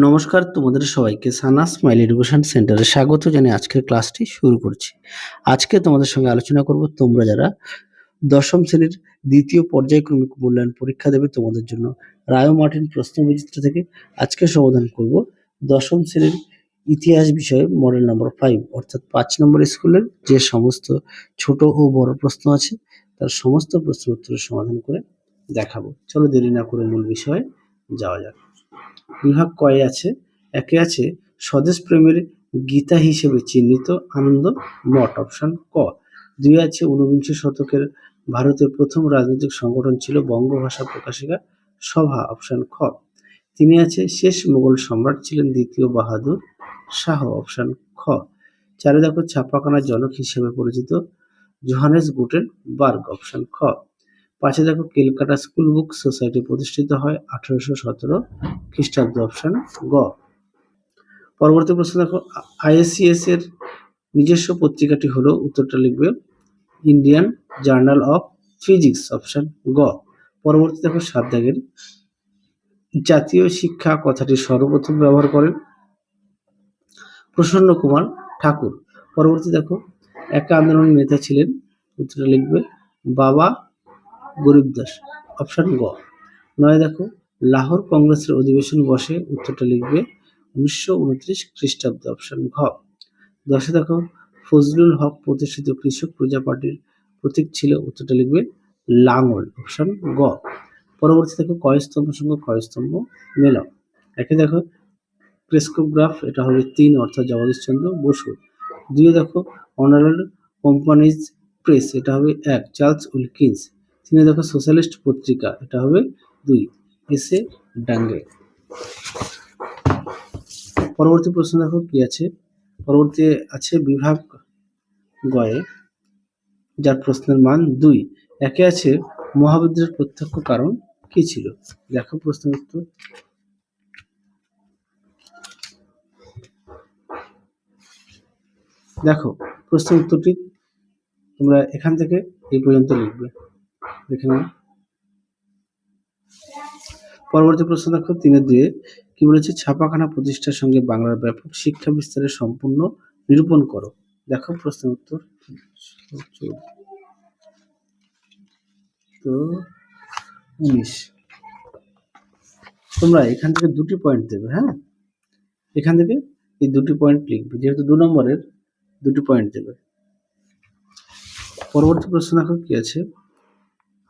নমস্কার তোমাদের সবাইকে সানা স্মাইল এডুকেশন সেন্টারে স্বাগত জানিয়ে আজকের ক্লাসটি শুরু করছি। আজকে তোমাদের সঙ্গে আলোচনা করব তোমরা যারা দশম শ্রেণীর দ্বিতীয় পর্যায়ক্রমিক মূল্যায়ন পরীক্ষা দেবে তোমাদের জন্য রায় ও মার্টিন প্রশ্নবিচিত্র থেকে আজকে সমাধান করব দশম শ্রেণীর ইতিহাস বিষয়ে মডেল নাম্বার 5 অর্থাৎ 5 নম্বর স্কুলের যে সমস্ত ছোট ও বড় প্রশ্ন আছে তার সমস্ত প্রশ্নের উত্তরের সমাধান করে দেখাবো। চলো দেরি না করে মূল বিষয়ে যাওয়া যাক। বিভাগ কয়ে আছে, একে আছে স্বদেশ প্রেমের গীতা হিসেবে চিহ্নিত আনন্দ মঠ অপশন ক। দুই আছে ঊনবিংশ শতকের ভারতের প্রথম রাজনৈতিক সংগঠন ছিল বঙ্গভাষা প্রকাশিকা সভা অপশন খ। তিনি আছে শেষ মোগল সম্রাট ছিলেন দ্বিতীয় বাহাদুর শাহ অপশন খ। চারে দেখো ছাপাখানার জনক হিসেবে পরিচিত জোহানেস গুটেনবার্গ অপশন খ। পাঁচে দেখো ক্যালকাটা স্কুল বুক সোসাইটি প্রতিষ্ঠিত হয় 1817 খ্রিস্টাব্দ অপশন গ। পরবর্তী প্রশ্ন দেখো আইএসসিএস এর নিজস্ব পত্রিকাটি হলো, উত্তরটা লিখবে Indian journal of physics option গ। পরবর্তী দেখো 7 দাগের জাতীয় শিক্ষা কথাটি সর্বপ্রথম ব্যবহার করেন প্রসন্ন কুমার ঠাকুর। পরবর্তী দেখো একা আন্দোলনের নেতা ছিলেন, উত্তরটা লিখবে বাবা গরিবদাস অপশন গ। 9 দেখো লাহোর কংগ্রেসের অধিবেশন বসে, উত্তরটা লিখবে 1929 খ্রিস্টাব্দ অপশন ঘ। 10 দেখো ফজলুল হক প্রতিষ্ঠিত কৃষক প্রজা পার্টির প্রতীক ছিল, উত্তরটা লিখবে লাঙল অপশন গ। পরবর্তী দেখো কয়স্তম্ভ সঙ্গে কয়স্তম্ভ মেলাও। একে দেখো ক্রেস্কোগ্রাফ, এটা হবে 3 অর্থাৎ জগদীশচন্দ্র বসু। 2 দেখো অনারেল কোম্পানিজ প্রেস, এটা হবে 1 চার্লস উইলকিন্স। 3 দেখো সোশ্যালিস্ট পত্রিকা, এটা হবে 2 এসে ডাঙ্গে। পরবর্তী প্রশ্ন দেখো কি আছে, পরবর্তী আছে বিভাগ গয়ে যার প্রশ্নের মান 2। একে আছে মহাবিদ্রোহের প্রত্যক্ষ কারণ কি ছিল, দেখো প্রশ্নের উত্তর। দেখো প্রশ্নের উত্তরটি তোমরা এখান থেকে এই পর্যন্ত লিখবে, দেখে নাও। পরবর্তী প্রশ্ন দেখো 3-2 কি বলেছে, ছাপাখানা প্রতিষ্ঠার সঙ্গে বাংলার ব্যাপক শিক্ষা বিস্তারের সম্পূর্ণ নিরূপণ করো। দেখো প্রশ্নের উত্তর তো 19। তোমরা এখান থেকে 2টি পয়েন্ট দেবে, হ্যাঁ এখান থেকে এই 2টি পয়েন্ট লিখবে, যেহেতু 2 নম্বরের 2টি পয়েন্ট দেবে। পরবর্তী প্রশ্ন দেখো কি আছে,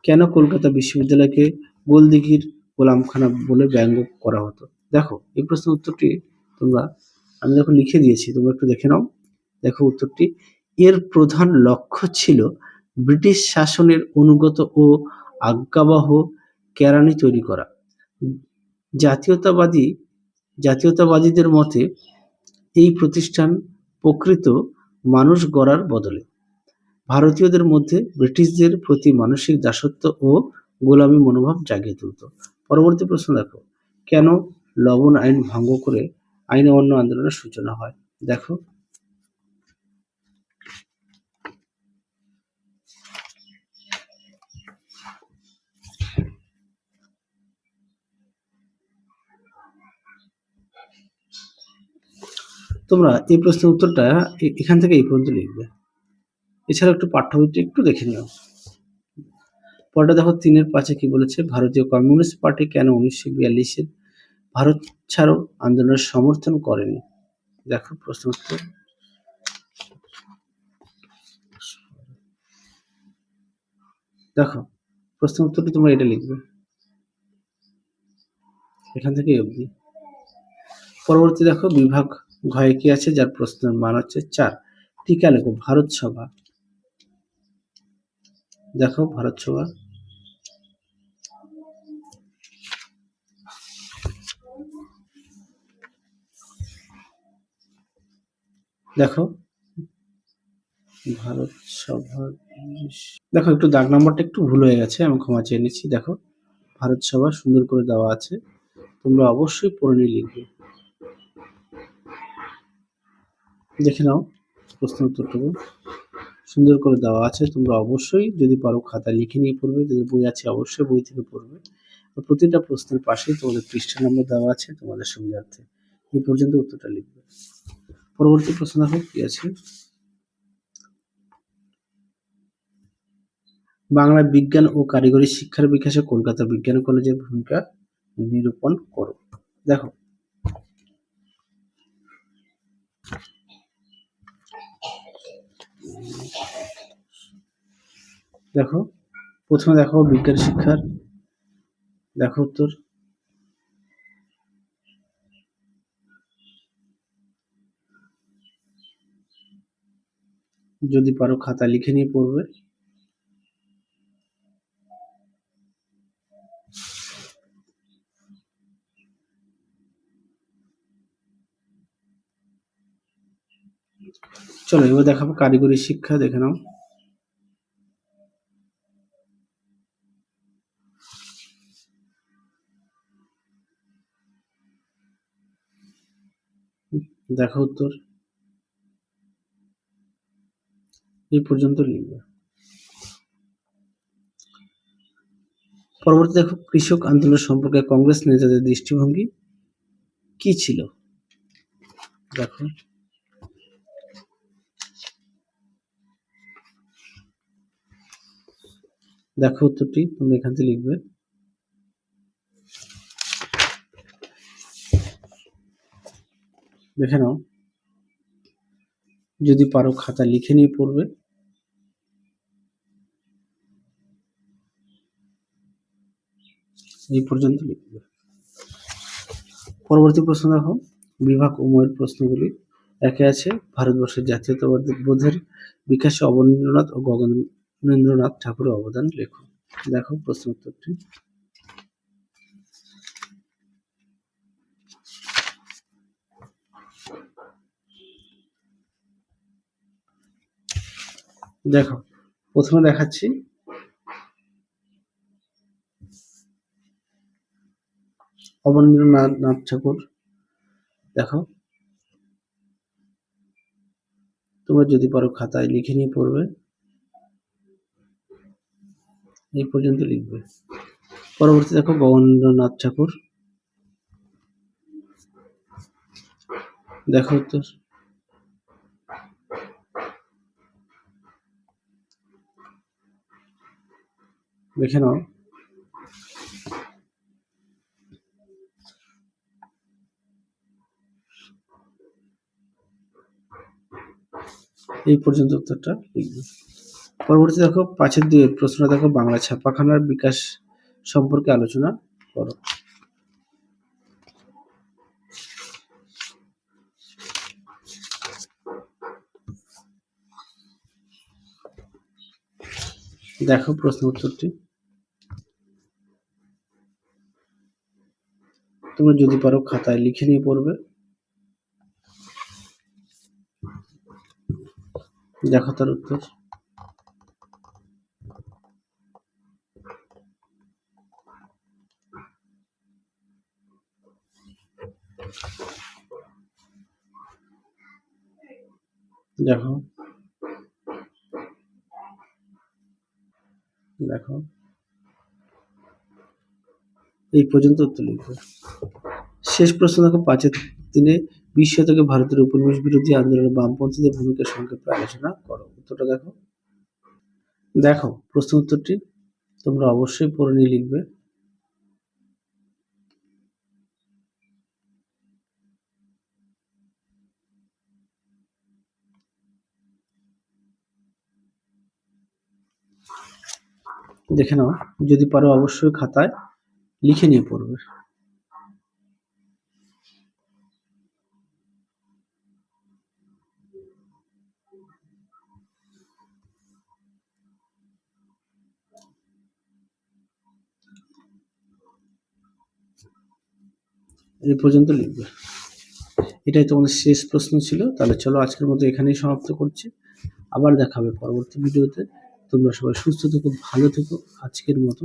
কেন কলকাতা বিশ্ববিদ্যালয়কে গোলদিঘির গোলামখানা বলে ব্যঙ্গ করা হতো। দেখো এই প্রশ্নের উত্তরটি তোমরা আমি দেখো লিখে দিয়েছি, তোমরা একটু দেখে নাও। দেখো উত্তরটি, এর প্রধান লক্ষ্য ছিল ব্রিটিশ শাসনের অনুগত ও আজ্ঞাবহ কেরানি তৈরি করা। জাতীয়তাবাদীদের মতে এই প্রতিষ্ঠান প্রকৃত মানুষ গড়ার বদলে ভারতীয়দের মধ্যে ব্রিটিশদের প্রতি মানসিক দাসত্ব ও গোলামী মনোভাব জাগিয়ে তুলত। পরবর্তী প্রশ্ন দেখো, কেন লবণ আইন ভঙ্গ করে আইন অমান্য আন্দোলনের সূচনা হয়। দেখো তোমরা এই প্রশ্নের উত্তরটা এখান থেকে এই পর্যন্ত লিখবে, এছাড়া একটু পাঠ্যবইটি একটু দেখে নিও। পরটা দেখো 3-5 কি বলেছে, ভারতীয় কমিউনিস্ট পার্টি কেন 1942-এর ভারত ছাড়ো আন্দোলনের সমর্থন করেনি। দেখো প্রশ্ন উত্তর। দেখো প্রশ্ন উত্তরটি তোমরা এটা লিখবে, এখান থেকে অবধি। পরবর্তী দেখো বিভাগ ঘয়ে কি আছে, যার প্রশ্নের মান হচ্ছে 4। টিকা লেখো ভারত সভা। দেখো ভারত সভা, দেখো ভারত সভা, দেখো একটু দাগ নাম্বারটা একটু ভুল হয়ে গেছে, আমি ক্ষমা চেয়ে নিচ্ছি। দেখো ভারত সভা সুন্দর করে দেওয়া আছে, তোমরা অবশ্যই পড়ে নিয়ে লিখবে, দেখে নাও প্রশ্ন উত্তরটুকু সুন্দর করে দেওয়া আছে, তোমরা অবশ্যই যদি পারো খাতা লিখে নিয়ে পড়বে, যদি বই আছে অবশ্যই বই থেকে পড়বে। প্রতিটা প্রশ্নের পাশেই তোমাদের পৃষ্ঠা নম্বর দেওয়া আছে তোমাদের সুবিধার্থে। এই পর্যন্ত উত্তরটা লিখবে। পরবর্তী প্রশ্ন দেখো কি আছে, বাংলা বিজ্ঞান ও কারিগরি শিক্ষার বিকাশে কলকাতা বিজ্ঞান কলেজের ভূমিকা নিরূপণ করো। দেখো দেখো প্রথমে দেখো বিজ্ঞান শিক্ষার, দেখো উত্তর, যদি পারো খাতা লিখে নিয়ে পড়বে। চলো এবার দেখাবো কারিগরি শিক্ষা, দেখে নাও। দেখো উত্তর, এই পর্যন্ত লিখবে। পরবর্তী দেখো কৃষক আন্দোলন সম্পর্কে কংগ্রেস নেতাদের দৃষ্টিভঙ্গি কি ছিল। দেখো দেখো উত্তরটি তুমি এখান থেকে লিখবে। দেখে নাও, যদি পারো খাতা লিখে নিয়ে পড়বে। এই পর্যন্ত লিখবে। পরবর্তী প্রশ্ন দেখো বিভাগ উময়ের প্রশ্নগুলি একে আছে, ভারতবর্ষের জাতীয়তাবোধের বিকাশে অবনীন্দ্রনাথ ও গগনেন্দ্রনাথ ঠাকুরের অবদান লেখো। দেখো প্রশ্ন উত্তরটি, দেখো প্রথমে দেখাচ্ছি অবনীন্দ্রনাথ ঠাকুর। দেখো তোমরা যদি পারো খাতায় লিখে নিয়ে পড়বে। এই পর্যন্ত লিখবে। পরবর্তী দেখো গগনেন্দ্রনাথ ঠাকুর। দেখো উত্তর, দেখে নাও। এই পর্যন্ত উত্তরটা লিখবে। পরবর্তী দেখো 5-2 প্রশ্ন দেখো, বাংলা ছাপাখানার বিকাশ সম্পর্কে আলোচনা করো। দেখো প্রশ্ন উত্তরটি, তোমরা যদি পারো খাতায় লিখে নিয়ে পড়বে। দেখো তার উত্তর, দেখো দেখো এই পর্যন্ত উত্তর লিখবে। শেষ প্রশ্ন দেখো 5-3 20 শতকে ভারতের উপনিবেশ বিরোধী আন্দোলনে বামপন্থীদের ভূমিকা সংক্ষেপে আলোচনা করো। উত্তরটা দেখো। দেখো প্রশ্ন উত্তরটি তোমরা অবশ্যই পড়ে নিয়ে লিখবে। দেখে নাও, যদি পারো অবশ্যই খাতায় লিখে নিয়ে পড়বে। এই পর্যন্ত লিখবে। এটাই তোমাদের শেষ প্রশ্ন ছিল। তাহলে চলো আজকের মতো এখানেই সমাপ্ত করছি। আবার দেখা হবে পরবর্তী ভিডিওতে। তোমরা সবাই সুস্থ থেকো, ভালো থেকো। আজকের মতো